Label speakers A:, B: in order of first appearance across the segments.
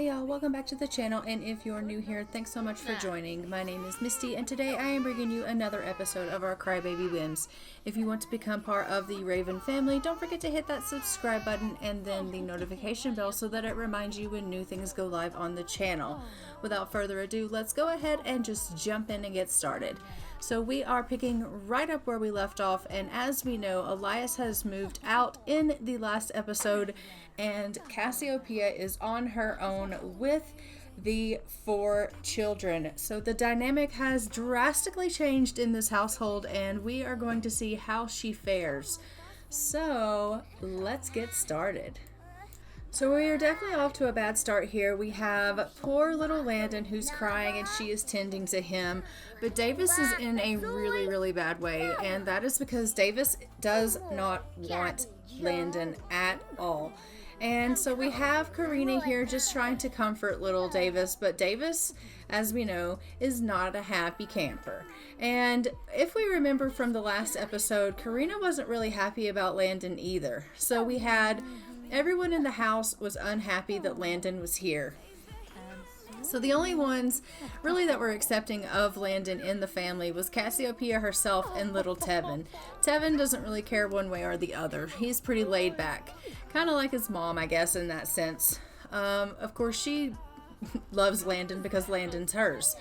A: Hey y'all, welcome back to the channel, and if you're new here, thanks so much for joining. My name is Misty, and today I am bringing you another episode of our Crybaby Whims. If you want to become part of the Raven family, don't forget to hit that subscribe button and then the notification bell so that it reminds you when new things go live on the channel. Without further ado, let's go ahead and just jump in and get started. So we are picking right up where we left off, and as we know, Elias has moved out in the last episode, and Cassiopeia is on her own with the 4 children. So the dynamic has drastically changed in this household, and we are going to see how she fares. So let's get started. So we are definitely off to a bad start here. We have poor little Landon who's crying and she is tending to him. But Davis is in a really bad way. And that is because Davis does not want Landon at all. And so we have Karina here just trying to comfort little Davis. But Davis, as we know, is not a happy camper. And if we remember from the last episode, Karina wasn't really happy about Landon either. So we had... everyone in the house was unhappy that Landon was here. So the only ones really that were accepting of Landon in the family was Cassiopeia herself and little Tevin. Tevin doesn't really care one way or the other. He's pretty laid back. Kind of like his mom, I guess, in that sense. Of course, she loves Landon because Landon's hers.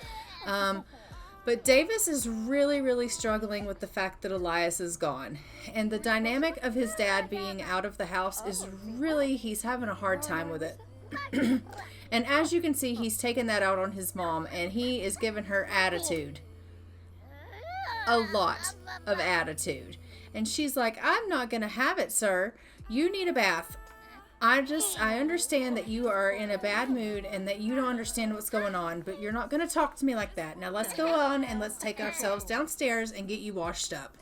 A: But Davis is really struggling with the fact that Elias is gone. And the dynamic of his dad being out of the house is really, he's having a hard time with it. And as you can see, he's taken that out on his mom, and he is giving her attitude. A lot of attitude. And she's like, I'm not going to have it, sir. You need a bath. I understand that you are in a bad mood and that you don't understand what's going on, but you're not going to talk to me like that. Now let's go on and let's take ourselves downstairs and get you washed up.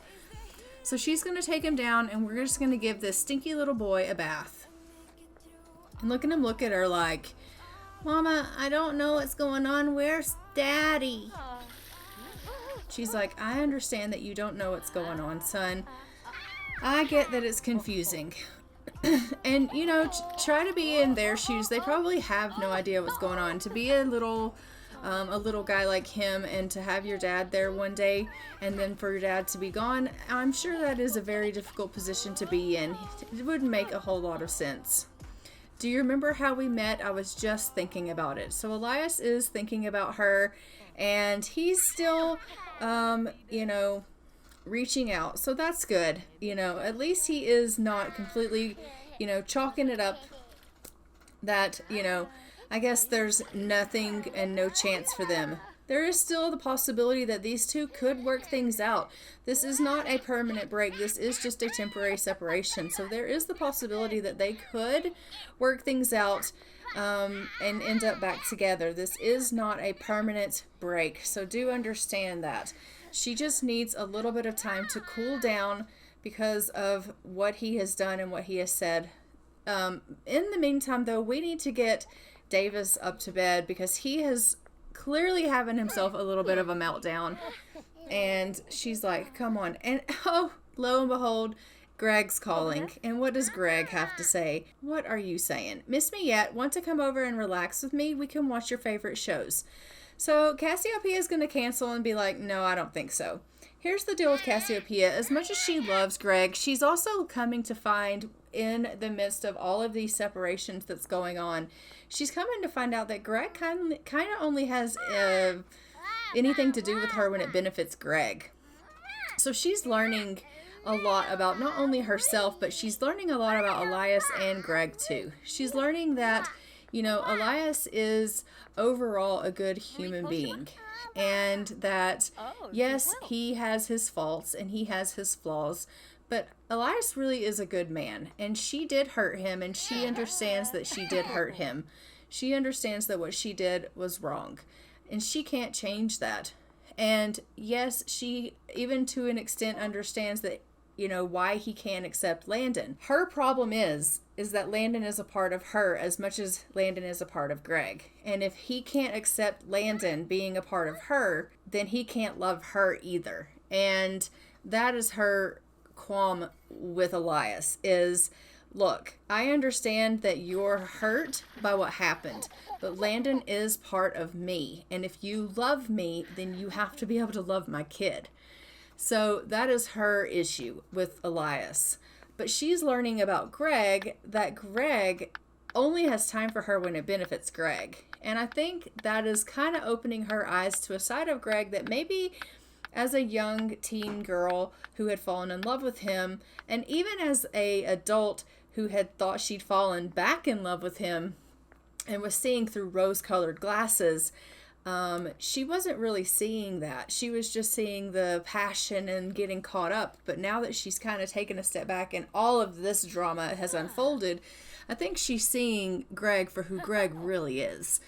A: So she's going to take him down, and we're just going to give this stinky little boy a bath. And look at him look at her like, Mama, I don't know what's going on. Where's Daddy? She's like, I understand that you don't know what's going on, son. I get that it's confusing. And, you know, try to be in their shoes. They probably have no idea what's going on. To be a little guy like him and to have your dad there one day and then for your dad to be gone, I'm sure that is a very difficult position to be in. It wouldn't make a whole lot of sense. Do you remember how we met? I was just thinking about it. So Elias is thinking about her, and he's still, reaching out. So that's good. At least he is not completely, chalking it up that, I guess there's nothing and no chance for them. There is still the possibility that these two could work things out. This is not a permanent break. This is just a temporary separation. So there is the possibility that they could work things out and end up back together. This is not a permanent break. So do understand that. She just needs a little bit of time to cool down because of what he has done and what he has said. In the meantime, though, we need to get Davis up to bed because he has clearly having himself a little bit of a meltdown. And she's like, come on. And oh, lo and behold, Greg's calling. And what does Greg have to say? What are you saying? Miss me yet? Want to come over and relax with me? We can watch your favorite shows. So Cassiopeia is going to cancel and be like, no, I don't think so. Here's the deal with Cassiopeia. As much as she loves Greg, she's also coming to find in the midst of all of these separations that's going on, she's coming to find out that Greg kind of only has anything to do with her when it benefits Greg. So she's learning a lot about not only herself, but she's learning a lot about Elias and Greg too. She's learning that, Elias is overall a good human being. And that, yes, he has his faults and he has his flaws, but Elias really is a good man. And she did hurt him, and she understands that she did hurt him. She understands that what she did was wrong, and she can't change that. And yes, she, even to an extent, understands that, why he can't accept Landon. Her problem is that Landon is a part of her as much as Landon is a part of Greg. And if he can't accept Landon being a part of her, then he can't love her either. And that is her qualm with Elias, is look, I understand that you're hurt by what happened, but Landon is part of me. And if you love me, then you have to be able to love my kid. So that is her issue with Elias. But she's learning about Greg, that Greg only has time for her when it benefits Greg. And I think that is kind of opening her eyes to a side of Greg that maybe as a young teen girl who had fallen in love with him, and even as a adult who had thought she'd fallen back in love with him and was seeing through rose-colored glasses, she wasn't really seeing that. She was just seeing the passion and getting caught up. But now that she's kind of taken a step back and all of this drama has unfolded, I think she's seeing Greg for who Greg really is.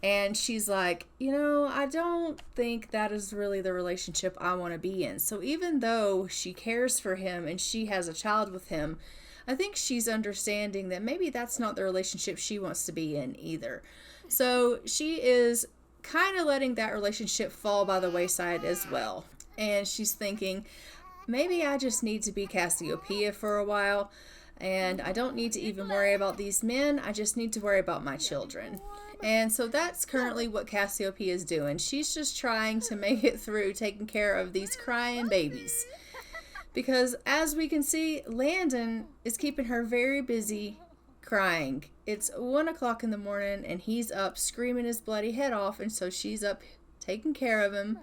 A: And she's like, I don't think that is really the relationship I want to be in. So even though she cares for him and she has a child with him, I think she's understanding that maybe that's not the relationship she wants to be in either. So she is kind of letting that relationship fall by the wayside as well. And she's thinking, maybe I just need to be Cassiopeia for a while. And I don't need to even worry about these men. I just need to worry about my children. And so that's currently what Cassiopeia is doing. She's just trying to make it through taking care of these crying babies. Because as we can see, Landon is keeping her very busy crying. It's 1 o'clock in the morning and he's up screaming his bloody head off. And so she's up taking care of him.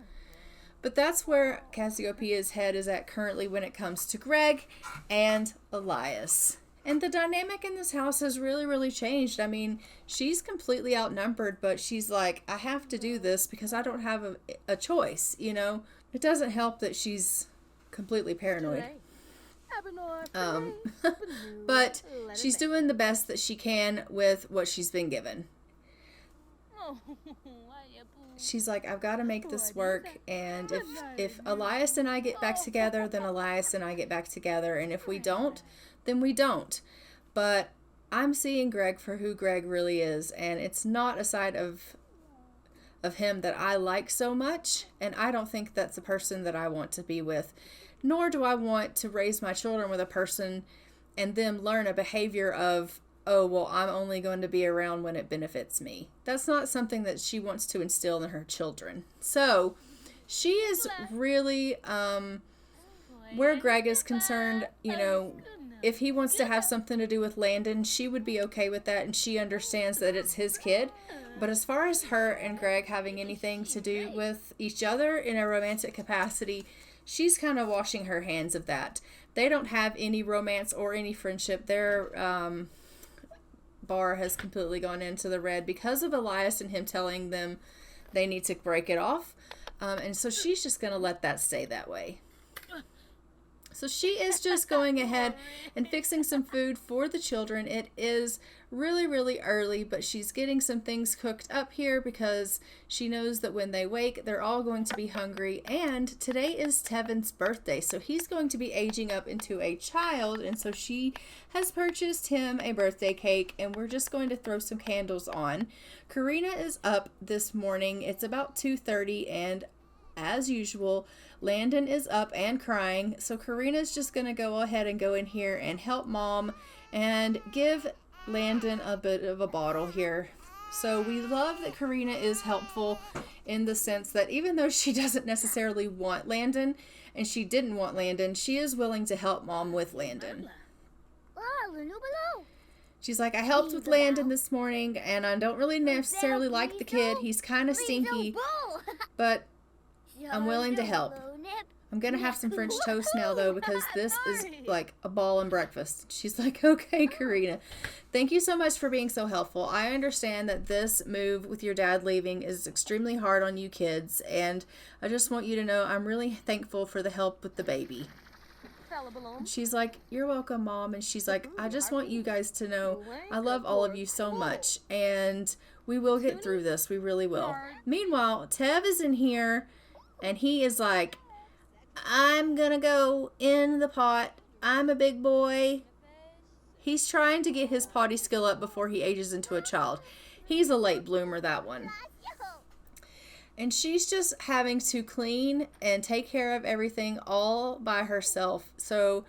A: But that's where Cassiopeia's head is at currently when it comes to Greg and Elias. And the dynamic in this house has really, really changed. I mean, she's completely outnumbered, but she's like, I have to do this because I don't have a choice, It doesn't help that she's completely paranoid. But she's doing the best that she can with what she's been given. She's like, I've got to make this work, and if Elias and I get back together, then Elias and I get back together, and if we don't, then we don't. But I'm seeing Greg for who Greg really is, and it's not a side of him that I like so much, and I don't think that's a person that I want to be with, nor do I want to raise my children with a person and them learn a behavior of, oh, well, I'm only going to be around when it benefits me. That's not something that she wants to instill in her children. So she is really, where Greg is concerned, if he wants to have something to do with Landon, she would be okay with that, and she understands that it's his kid. But as far as her and Greg having anything to do with each other in a romantic capacity, she's kind of washing her hands of that. They don't have any romance or any friendship. Their bar has completely gone into the red because of Elias and him telling them they need to break it off. And so she's just going to let that stay that way. So she is just going ahead and fixing some food for the children. It is really, really early, but she's getting some things cooked up here because she knows that when they wake, they're all going to be hungry. And today is Tevin's birthday, so he's going to be aging up into a child. And so she has purchased him a birthday cake, and we're just going to throw some candles on. Karina is up this morning. It's about 2:30, and as usual, Landon is up and crying, so Karina's just going to go ahead and go in here and help Mom and give Landon a bit of a bottle here. So we love that Karina is helpful in the sense that even though she doesn't necessarily want Landon, and she didn't want Landon, she is willing to help Mom with Landon. She's like, I helped with Landon this morning, and I don't really necessarily like the kid. He's kind of stinky, but I'm willing to help. I'm going to have some French toast now, though, because this is like a ball and breakfast. She's like, okay, Karina, thank you so much for being so helpful. I understand that this move with your dad leaving is extremely hard on you kids, and I just want you to know I'm really thankful for the help with the baby. She's like, you're welcome, Mom. And she's like, I just want you guys to know I love all of you so much, and we will get through this. We really will. Meanwhile, Tev is in here, and he is like, I'm gonna go in the pot. I'm a big boy. He's trying to get his potty skill up before he ages into a child. He's a late bloomer, that one. And she's just having to clean and take care of everything all by herself. So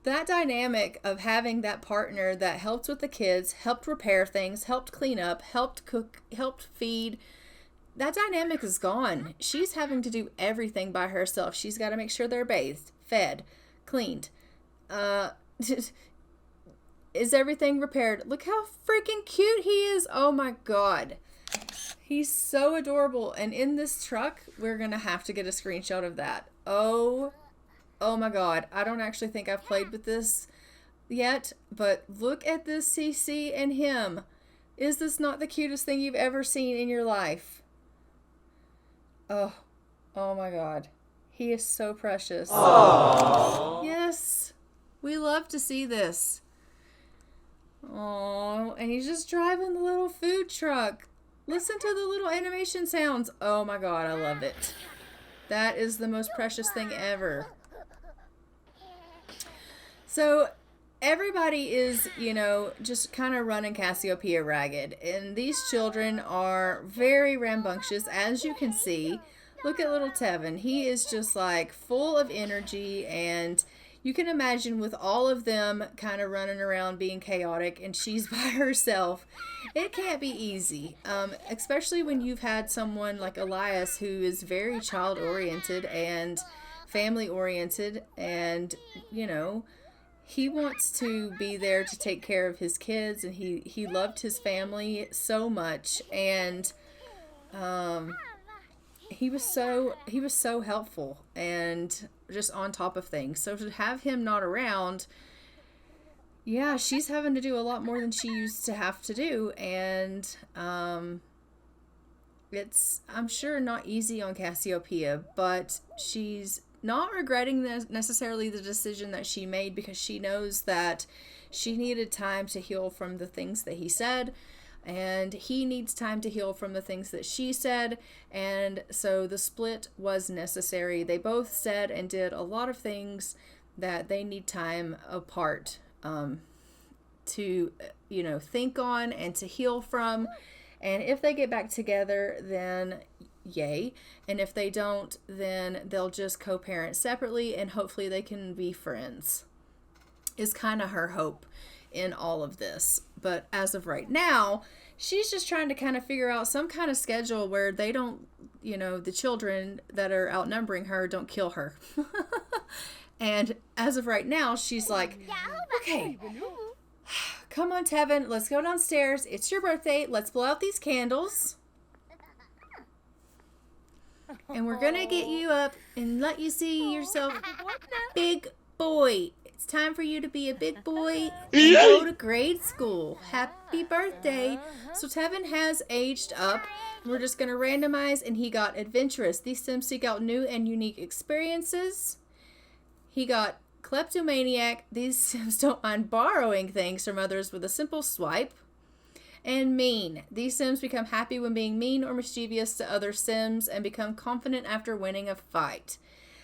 A: that dynamic of having that partner that helped with the kids, helped repair things, helped clean up, helped cook, helped feed, that dynamic is gone. She's having to do everything by herself. She's got to make sure they're bathed, fed, cleaned. Is everything repaired? Look how freaking cute he is. Oh my God. He's so adorable. And in this truck, we're going to have to get a screenshot of that. Oh my God. I don't actually think I've played with this yet, but look at this CC and him. Is this not the cutest thing you've ever seen in your life? Oh my God. He is so precious. Aww. Yes. We love to see this. Oh, and he's just driving the little food truck. Listen to the little animation sounds. Oh my God, I love it. That is the most precious thing ever. So everybody is, just kind of running Cassiopeia ragged. And these children are very rambunctious, as you can see. Look at little Tevin. He is just like full of energy, and you can imagine with all of them kind of running around being chaotic and she's by herself, it can't be easy. Especially when you've had someone like Elias who is very child-oriented and family-oriented, and, he wants to be there to take care of his kids, and he loved his family so much, and he was so helpful and just on top of things. So to have him not around, yeah, she's having to do a lot more than she used to have to do, and it's, I'm sure, not easy on Cassiopeia, but she's not regretting necessarily the decision that she made, because she knows that she needed time to heal from the things that he said, and he needs time to heal from the things that she said, and so the split was necessary. They both said and did a lot of things that they need time apart to, think on and to heal from, and if they get back together, then yay, and if they don't, then they'll just co-parent separately, and hopefully they can be friends, is kind of her hope in all of this. But as of right now, she's just trying to kind of figure out some kind of schedule where they don't, the children that are outnumbering her don't kill her. And as of right now, she's like, okay, come on, Tevin, let's go downstairs. It's your birthday. Let's blow out these candles. And we're going to get you up and let you see yourself big boy. It's time for you to be a big boy and go to grade school. Happy birthday. So Tevin has aged up. We're just going to randomize, and he got adventurous. These Sims seek out new and unique experiences. He got kleptomaniac. These Sims don't mind borrowing things from others with a simple swipe. And mean. These Sims become happy when being mean or mischievous to other Sims and become confident after winning a fight.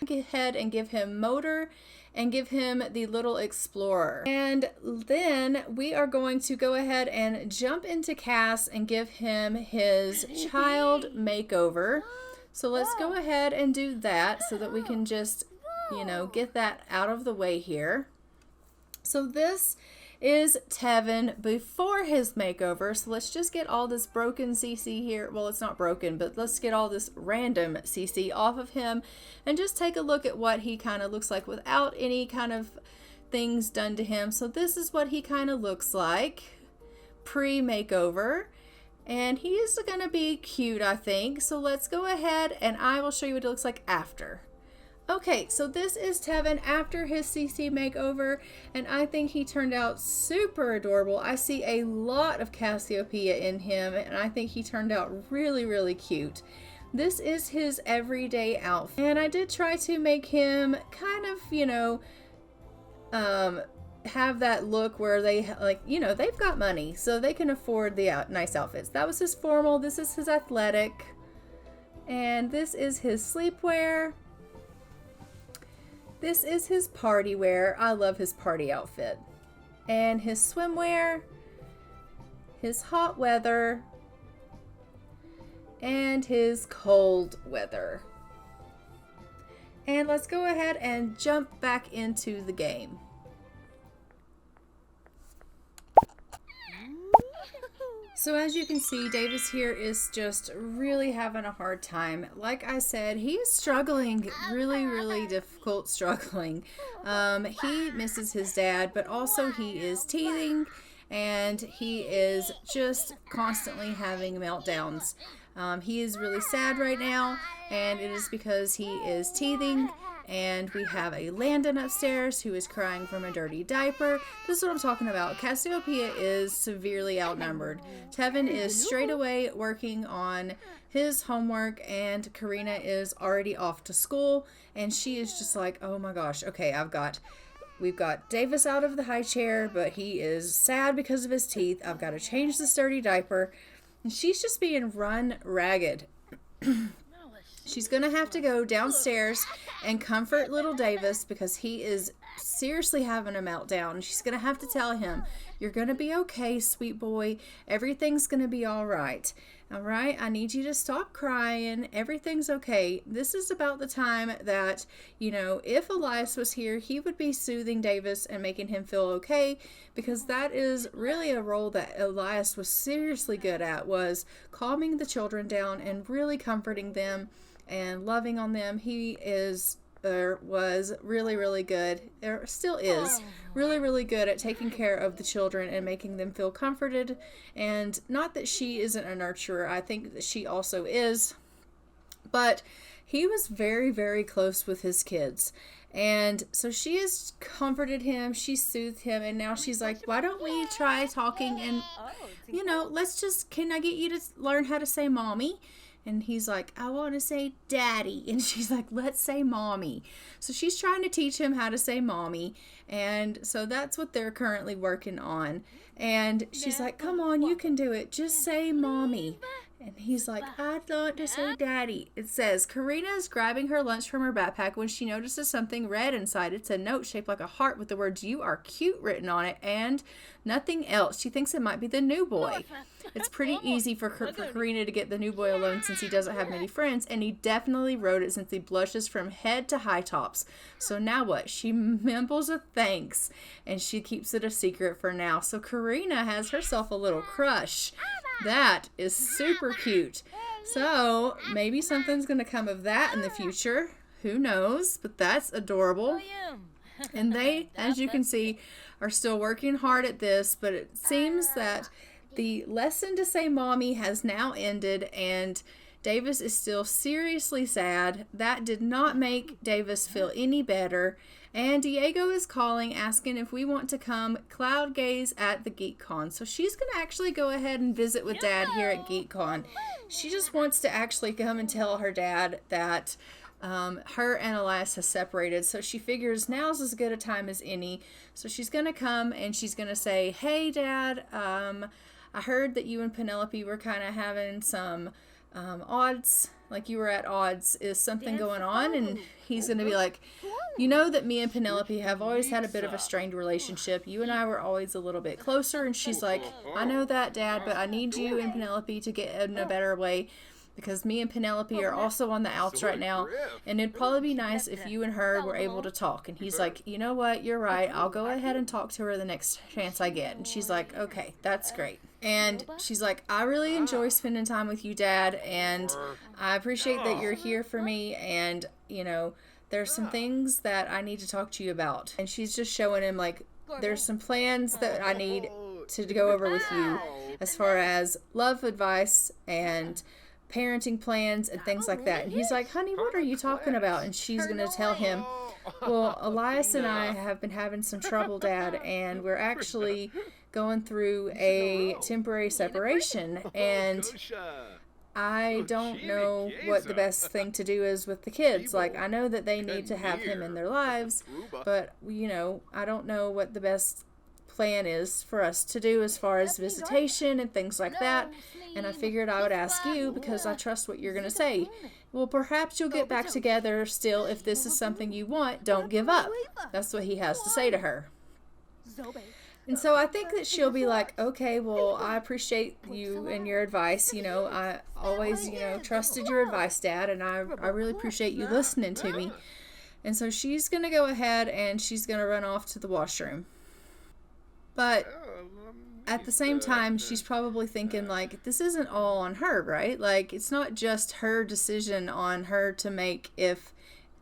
A: Go ahead and give him motor and give him the little explorer. And then we are going to go ahead and jump into Cass and give him his child makeover. So let's go ahead and do that so that we can just, get that out of the way here. So this is Tevin before his makeover. So let's just get all this broken CC here. Well, it's not broken, but let's get all this random CC off of him and just take a look at what he kind of looks like without any kind of things done to him. So this is what he kind of looks like pre-makeover. And he is going to be cute, I think. So let's go ahead and I will show you what it looks like after. Okay, so this is Tevin after his CC makeover, and I think he turned out super adorable. I see a lot of Cassiopeia in him, and I think he turned out really, really cute. This is his everyday outfit, and I did try to make him kind of, have that look where they, they've got money, so they can afford the nice outfits. That was his formal, this is his athletic, and this is his sleepwear. This is his party wear. I love his party outfit. And his swimwear, his hot weather, and his cold weather. And let's go ahead and jump back into the game. So as you can see, Davis here is just really having a hard time. Like I said, he is struggling, really difficult struggling. He misses his dad, but also he is teething, and he is just constantly having meltdowns. He is really sad right now, and it is because he is teething. And we have a Landon upstairs who is crying from a dirty diaper. This is what I'm talking about. Cassiopeia is severely outnumbered. Tevin is straight away working on his homework, and Karina is already off to school. And she is just like, oh my gosh, okay, we've got Davis out of the high chair, but he is sad because of his teeth. I've got to change this dirty diaper. And she's just being run ragged. She's going to have to go downstairs and comfort little Davis because he is seriously having a meltdown. She's going to have to tell him, you're going to be okay, sweet boy. Everything's going to be all right. All right? I need you to stop crying. Everything's okay. This is about the time that, if Elias was here, he would be soothing Davis and making him feel okay, because that is really a role that Elias was seriously good at, was calming the children down and really comforting them and loving on them. He was really good, or still is really good at taking care of the children and making them feel comforted. And not that she isn't a nurturer, I think that she also is, but he was very close with his kids. And so she has comforted him, she soothed him, and now she's like, why don't we try talking and, can I get you to learn how to say mommy? And he's like, I want to say daddy. And she's like, let's say mommy. So she's trying to teach him how to say mommy. And so that's what they're currently working on. And she's like, come on, you can do it. Just say mommy. And he's like, I want to say daddy. It says, Karina is grabbing her lunch from her backpack when she notices something red inside. It's a note shaped like a heart with the words, you are cute, written on it, and nothing else. She thinks it might be the new boy. It's pretty easy for Karina to get the new boy alone since he doesn't have many friends, and he definitely wrote it since he blushes from head to high tops. So now what? She mumbles a thanks, and she keeps it a secret for now. So Karina has herself a little crush. That is super cute. So maybe something's going to come of that in the future. Who knows? But that's adorable. And they, as you can see, are still working hard at this, but it seems that the lesson to say mommy has now ended, and Davis is still seriously sad. That did not make Davis feel any better. And Diego is calling, asking if we want to come cloud gaze at the GeekCon. So she's going to actually go ahead and visit with Dad here at GeekCon. She just wants to actually come and tell her dad that her and Elias has separated. So she figures now's as good a time as any. So she's going to come and she's going to say, hey, Dad, I heard that you and Penelope were kind of having some odds, like you were at odds. Is something going on? And he's going to be like, you know that me and Penelope have always had a bit of a strained relationship. You and I were always a little bit closer. And she's like, I know that, Dad, but I need you and Penelope to get in a better way, because me and Penelope are also on the outs right now, and it'd probably be nice if you and her were able to talk. And he's like, you know what, you're right, I'll go ahead and talk to her the next chance I get. And she's like, okay, that's great. And she's like, I really enjoy spending time with you, Dad, and I appreciate that you're here for me, and, there's some things that I need to talk to you about. And she's just showing him, like, there's some plans that I need to go over with you as far as love advice and parenting plans and things like that. And he's like, honey, what are you talking about? And she's going to tell him, well, Elias and I have been having some trouble, Dad, and we're actually going through a temporary separation, and I don't know what the best thing to do is with the kids. Like, I know that they need to have him in their lives, but, I don't know what the best plan is for us to do as far as visitation and things like that. And I figured I would ask you because I trust what you're going to say. Well, perhaps you'll get back together still if this is something you want. Don't give up. That's what he has to say to her. And so I think that she'll be like, okay, well, I appreciate you and your advice. I always, trusted your advice, Dad, and I really appreciate you listening to me. And so she's going to go ahead and she's going to run off to the washroom. But at the same time, she's probably thinking, like, this isn't all on her, right? Like, it's not just her decision on her to make if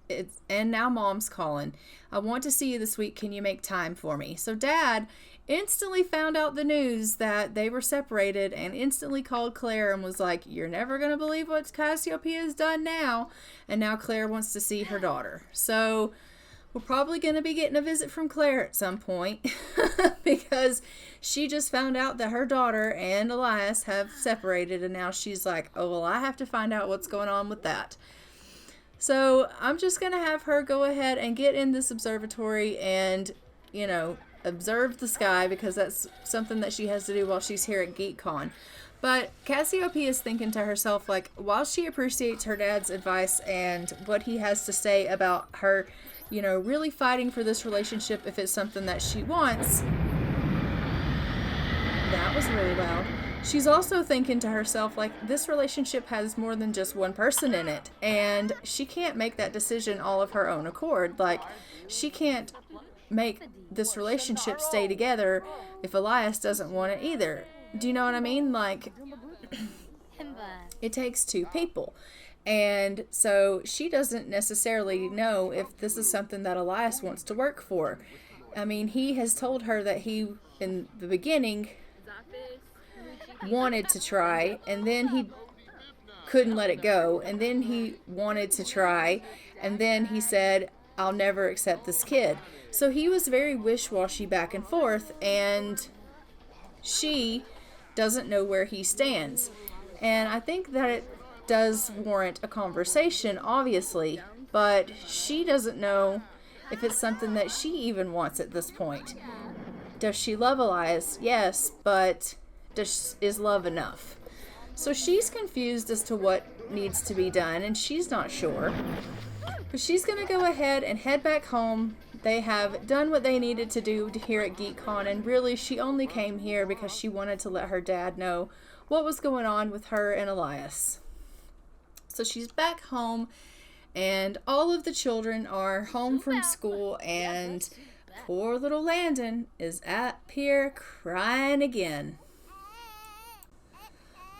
A: it's, and now Mom's calling. I want to see you this week. Can you make time for me? So Dad instantly found out the news that they were separated and instantly called Claire and was like, you're never going to believe what Cassiopeia has done now. And now Claire wants to see her daughter. So we're probably going to be getting a visit from Claire at some point because she just found out that her daughter and Elias have separated, and now she's like, oh, well, I have to find out what's going on with that. So I'm just going to have her go ahead and get in this observatory and, observe the sky, because that's something that she has to do while she's here at GeekCon. But Cassiopeia is thinking to herself, like, while she appreciates her dad's advice and what he has to say about her, really fighting for this relationship if it's something that she wants. That was really loud. She's also thinking to herself, like, this relationship has more than just one person in it, and she can't make that decision all of her own accord. Like, she can't make this relationship stay together if Elias doesn't want it either. Do you know what I mean? Like, it takes two people. And so she doesn't necessarily know if this is something that Elias wants to work for. I mean, he has told her that he, in the beginning, wanted to try, and then he couldn't let it go, and then he wanted to try, and then he said, I'll never accept this kid. So he was very wish-washy back and forth, and she doesn't know where he stands. And I think that it does warrant a conversation, obviously, but she doesn't know if it's something that she even wants at this point. Does she love Elias? Yes, but is love enough? So she's confused as to what needs to be done, and she's not sure. But she's going to go ahead and head back home. They have done what they needed to do here at GeekCon, and really she only came here because she wanted to let her dad know what was going on with her and Elias. So she's back home, and all of the children are home from school, and poor little Landon is up here crying again.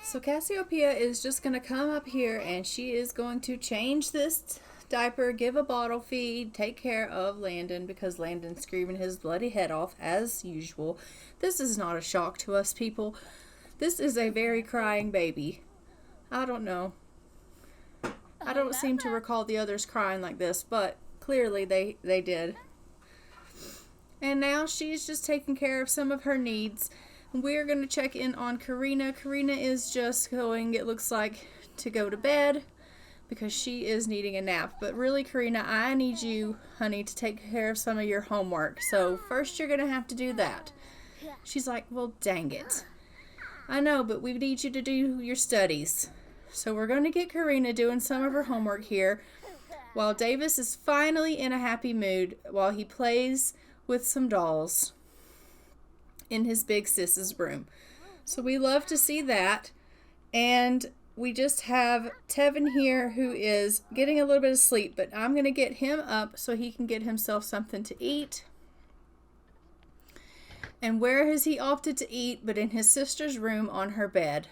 A: So Cassiopeia is just going to come up here, and she is going to change this diaper, give a bottle feed, take care of Landon, because Landon's screaming his bloody head off as usual. This is not a shock to us people. This is a very crying baby. I don't know. I don't seem to recall the others crying like this, but clearly they did. And now she's just taking care of some of her needs. We're going to check in on Karina. Karina is just going, it looks like, to go to bed because she is needing a nap. But really, Karina, I need you, honey, to take care of some of your homework. So first you're going to have to do that. She's like, well, dang it. I know, but we need you to do your studies. So we're going to get Karina doing some of her homework here while Davis is finally in a happy mood while he plays with some dolls in his big sis's room. So we love to see that. And we just have Tevin here who is getting a little bit of sleep, but I'm going to get him up so he can get himself something to eat. And where has he opted to eat but in his sister's room on her bed?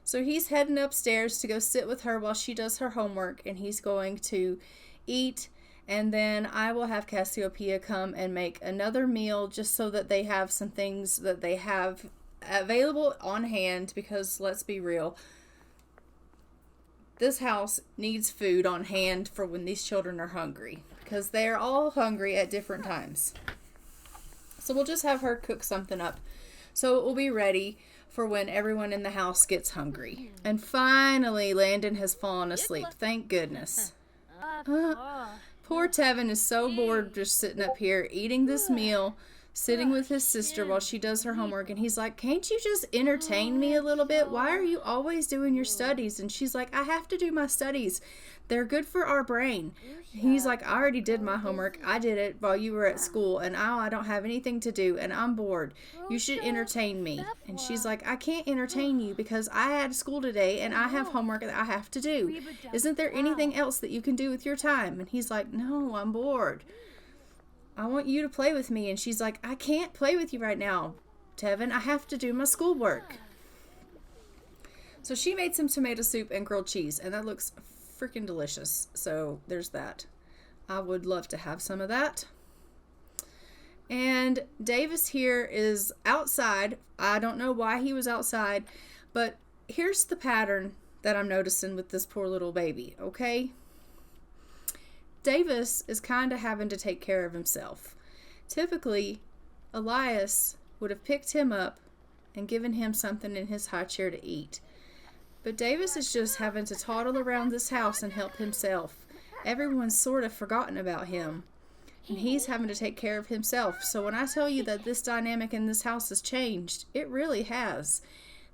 A: So he's heading upstairs to go sit with her while she does her homework, and he's going to eat, and then I will have Cassiopeia come and make another meal just so that they have some things that they have available on hand, because let's be real, this house needs food on hand for when these children are hungry, because they are all hungry at different times. So we'll just have her cook something up so it will be ready for when everyone in the house gets hungry. And finally, Landon has fallen asleep. Thank goodness. Poor Tevin is so bored just sitting up here eating this meal, sitting with his sister while she does her homework, and he's like, can't you just entertain me a little bit? Why are you always doing your studies? And she's like, I have to do my studies. They're good for our brain. He's like, I already did my homework. I did it while you were at school, and now I don't have anything to do, and I'm bored. You should entertain me. And she's like, I can't entertain you because I had school today, and I have homework that I have to do. Isn't there anything else that you can do with your time? And he's like, no, I'm bored. I want you to play with me. And she's like, I can't play with you right now, Tevin. I have to do my schoolwork. So she made some tomato soup and grilled cheese, and that looks freaking delicious. So there's that. I would love to have some of that. And Davis here is outside. I don't know why he was outside, but here's the pattern that I'm noticing with this poor little baby, okay? Davis is kind of having to take care of himself. Typically, Elias would have picked him up and given him something in his high chair to eat. But Davis is just having to toddle around this house and help himself. Everyone's sort of forgotten about him, and he's having to take care of himself. So when I tell you that this dynamic in this house has changed, it really has.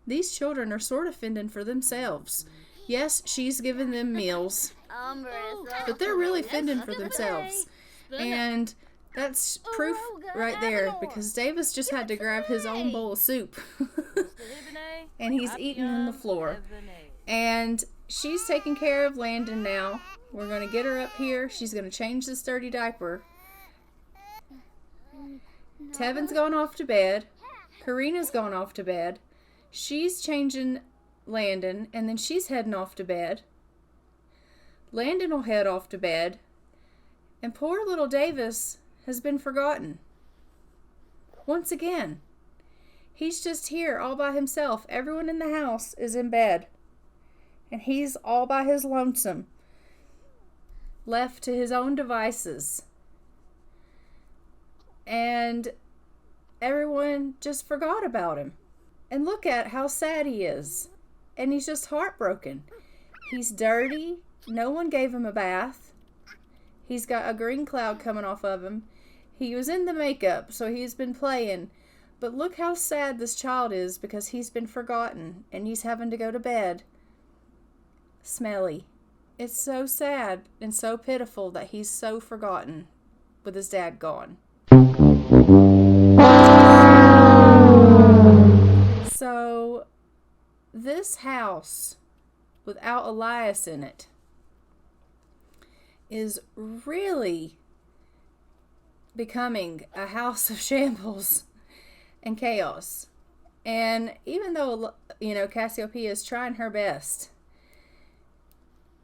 A: These children are sort of fending for themselves. Yes, she's giving them meals, but they're really fending for themselves. And that's proof right there, because Davis just had to grab his own bowl of soup. And he's eating on the floor. And she's taking care of Landon now. We're going to get her up here. She's going to change this dirty diaper. Tevin's gone off to bed. Karina's gone off to bed. She's changing Landon, and then she's heading off to bed. Landon will head off to bed. And poor little Davis has been forgotten. Once again. He's just here all by himself. Everyone in the house is in bed. And he's all by his lonesome. Left to his own devices. And everyone just forgot about him. And look at how sad he is. And he's just heartbroken. He's dirty. No one gave him a bath. He's got a green cloud coming off of him. He was in the makeup, so he's been playing. But look how sad this child is because he's been forgotten and he's having to go to bed. Smelly. It's so sad and so pitiful that he's so forgotten with his dad gone. So, this house, without Elias in it, is really becoming a house of shambles and chaos. And even though, Cassiopeia is trying her best,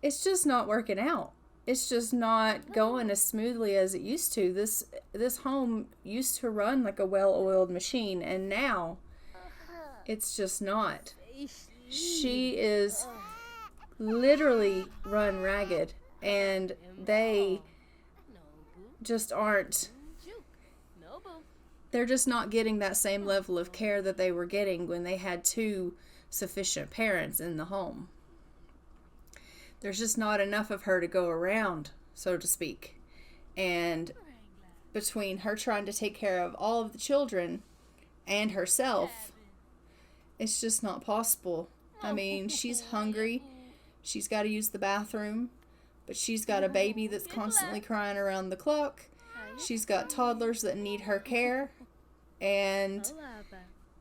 A: it's just not working out. It's just not going as smoothly as it used to. This home used to run like a well-oiled machine, and now it's just not. She is literally run ragged, and they just aren't. They're just not getting that same level of care that they were getting when they had two sufficient parents in the home. There's just not enough of her to go around, so to speak. And between her trying to take care of all of the children and herself, it's just not possible. I mean, she's hungry. She's got to use the bathroom. But she's got a baby that's constantly crying around the clock. She's got toddlers that need her care. And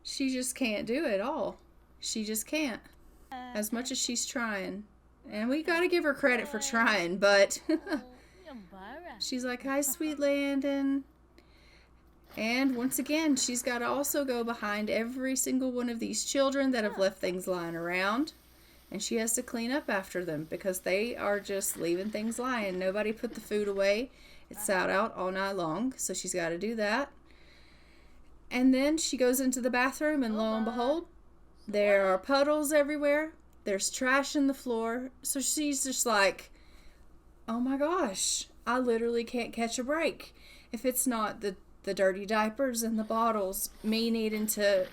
A: she just can't do it all. She just can't. As much as she's trying. And we got to give her credit for trying, but she's like, hi, sweet Landon. And once again, she's got to also go behind every single one of these children that have left things lying around. And she has to clean up after them because they are just leaving things lying. Nobody put the food away. It's sat out all night long, so she's got to do that. And then she goes into the bathroom, and lo and behold, there are puddles everywhere. There's trash in the floor. So she's just like, oh my gosh, I literally can't catch a break. If it's not the dirty diapers and the bottles, me needing to,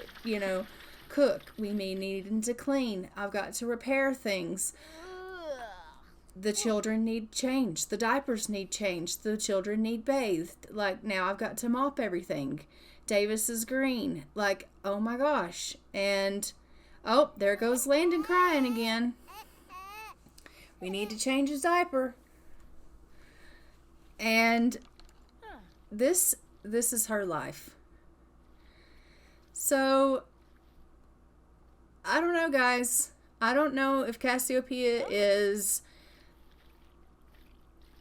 A: cook, me needing to clean, I've got to repair things. the children need change. The diapers need change. The children need bathed. Like, now I've got to mop everything. Davis is green. Like, oh my gosh. And, oh, there goes Landon crying again. We need to change his diaper. And this is her life. So, I don't know, guys. I don't know if Cassiopeia is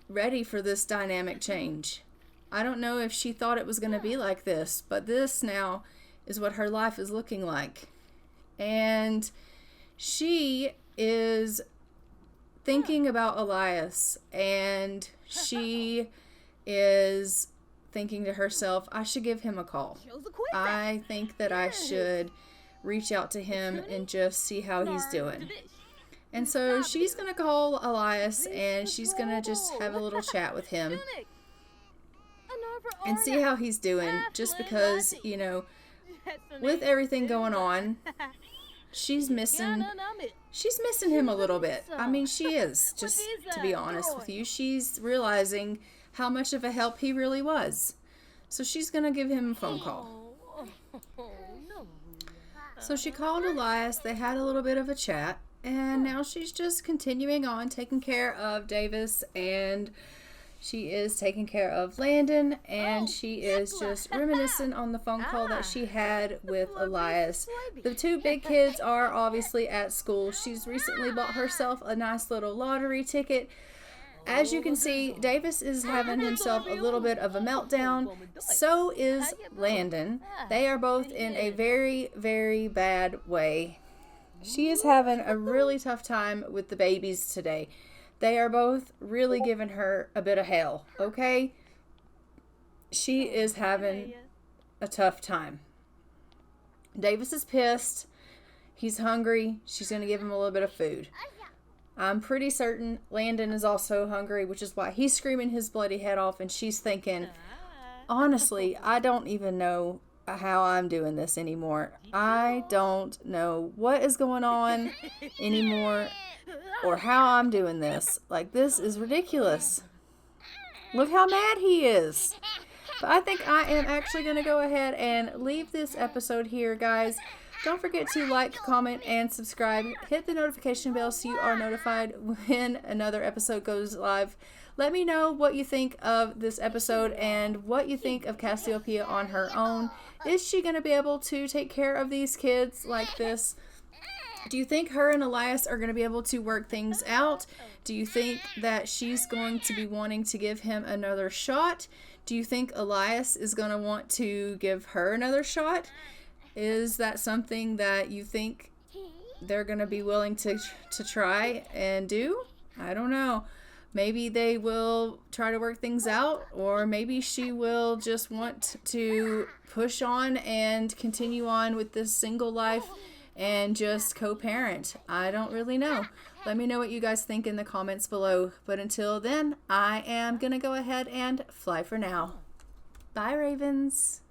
A: ready for this dynamic change. I don't know if she thought it was going to be like this, but this now is what her life is looking like. And she is thinking about Elias, and she is thinking to herself, I should give him a call. I think that I should reach out to him and just see how he's doing. And so she's going to call Elias, and she's going to just have a little chat with him and see how he's doing, just because, you know, with everything going on, she's missing him a little bit. I mean, she is, just to be honest with you. She's realizing how much of a help he really was. So she's going to give him a phone call. So she called Elias. They had a little bit of a chat. And now she's just continuing on taking care of Davis, and she is taking care of Landon, and she is just reminiscing on the phone call that she had with Elias. The two big kids are obviously at school. She's recently bought herself a nice little lottery ticket. As you can see, Davis is having himself a little bit of a meltdown. So is Landon. They are both in a very, very bad way. She is having a really tough time with the babies today. They are both really giving her a bit of hell, okay? She is having a tough time. Davis is pissed. He's hungry. She's going to give him a little bit of food. I'm pretty certain Landon is also hungry, which is why he's screaming his bloody head off, and she's thinking, honestly, I don't even know how I'm doing this anymore. I don't know what is going on anymore or how I'm doing this. Like, this is ridiculous. Look how mad he is. But I think I am actually going to go ahead and leave this episode here, guys. Don't forget to like, comment, and subscribe. Hit the notification bell so you are notified when another episode goes live. Let me know what you think of this episode and what you think of Cassiopeia on her own. Is she going to be able to take care of these kids like this? Do you think her and Elias are going to be able to work things out? Do you think that she's going to be wanting to give him another shot? Do you think Elias is going to want to give her another shot? Is that something that you think they're going to be willing to try and do? I don't know. Maybe they will try to work things out, or maybe she will just want to push on and continue on with this single life and just co-parent. I don't really know. Let me know what you guys think in the comments below. But until then, I am going to go ahead and fly for now. Bye, Ravens.